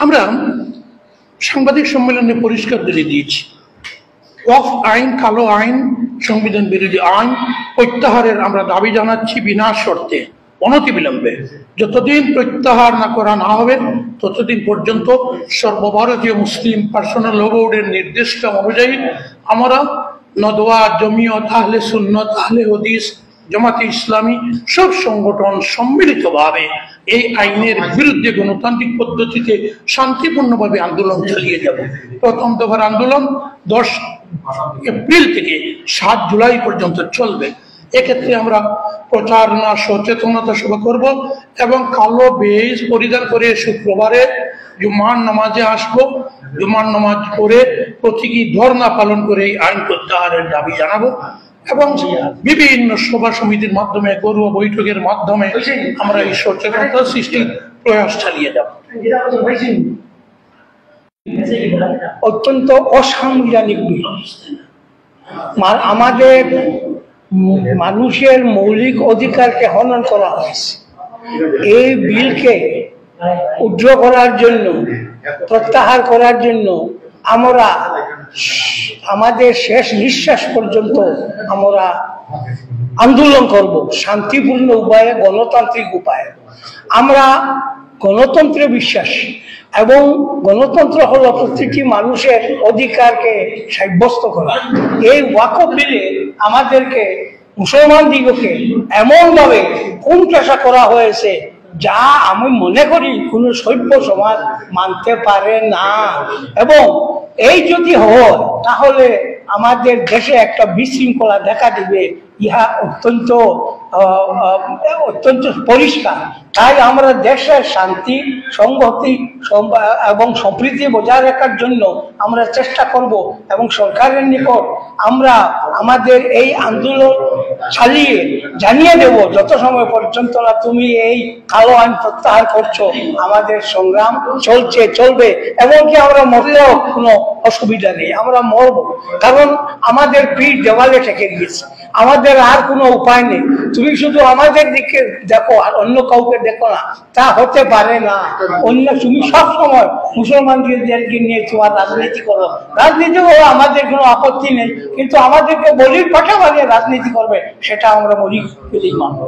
আমরা সাংবাদিক সম্মেলনে পরিষ্কার করে দিয়েছি, ওয়াকফ আইন কালো আইন, সংবিধান বিরোধী আইন প্রত্যাহারের আমরা দাবি জানাচ্ছি বিনা শর্তে, অনতিবিলম্বে। যতদিন প্রত্যাহার করা না হবে ততদিন পর্যন্ত সর্বভারতীয় মুসলিম পার্সোনাল ল বোর্ডের নির্দেশনা অনুযায়ী আমরা নদওয়া, জমিয়ত, আহলে সুন্নত, আহলে হাদিস, জামাতে ইসলামী সব সংগঠন সম্মিলিতভাবে এই আইনের বিরুদ্ধে গণতান্ত্রিক পদ্ধতিতে শান্তিপূর্ণভাবে আন্দোলন চালিয়ে যাব। প্রথম দফার আন্দোলন 10 এপ্রিল থেকে 7 জুলাই পর্যন্ত চলবে। এক্ষেত্রে আমরা প্রচারণা, সচেতনতা সভা করব এবং কালো বেজ পরিধান করে শুক্রবারে জুমার নামাজে আসবো। জুমার নামাজ পড়ে প্রতীকী ধর্ণা পালন করে এই আইন প্রত্যাহারের দাবি জানাবো এবং বিভিন্ন সভা সমিতির মাধ্যমে, ঘরোয়া বৈঠকের মাধ্যমে আমরা এই সচেতনতা সৃষ্টির প্রয়াস চালিয়ে যাব। অত্যন্ত অসাংবিধানিক বিল, আমাদের মানুষের মৌলিক অধিকারকে হনন করা হয়েছে। এই বিলকে উদ্র করার জন্য, প্রত্যাহার করার জন্য আমরা আমাদের শেষ নিঃশ্বাস পর্যন্ত আমরা আন্দোলন করব, শান্তিপূর্ণ উপায়ে, গণতান্ত্রিক উপায়ে। আমরা গণতন্ত্রে বিশ্বাসী এবং গণতন্ত্র হলো প্রতিটি মানুষের অধিকারকে সাব্যস্ত করা। এই ওয়াকফ বিলে আমাদেরকে, মুসলমান দিগকে এমনভাবে কোণঠাসা করা হয়েছে যা আমি মনে করি কোনো সভ্য সমাজ মানতে পারে না। এবং এই যদি হয় তাহলে আমাদের দেশে একটা বিশৃঙ্খলা দেখা দিবে, ইহা অত্যন্ত পরিষ্কার। তাই আমরা দেশের শান্তি, সংহতি এবং সম্প্রীতি বজায় রাখার জন্য আমরা চেষ্টা করব এবং সরকারের নিকট আমরা আমাদের এই আন্দোলন চালিয়ে জানিয়ে দেব, যত সময় পর্যন্ত না তুমি এই কালো আইন প্রত্যাহার করছো আমাদের সংগ্রাম চলছে, চলবে। এমনকি আমরা মরলেও কোনো অসুবিধা নেই, আমরা মরব, কারণ আমাদের পিঠ দেওয়ালে ঠেকে গিয়েছে, আমাদের আর কোনো উপায় নেই। তুমি শুধু আমাদের দিকে দেখো আর অন্য কাউকে দেখো না, তা হতে পারে না। অন্য তুমি সব সময় মুসলমানদেরকে নিয়ে তোমার রাজনীতি করো, রাজনীতি করো, আমাদের কোনো আপত্তি নেই, কিন্তু আমাদেরকে বলির পাঠা বানিয়ে রাজনীতি করবে সেটা আমরা বলি মানব।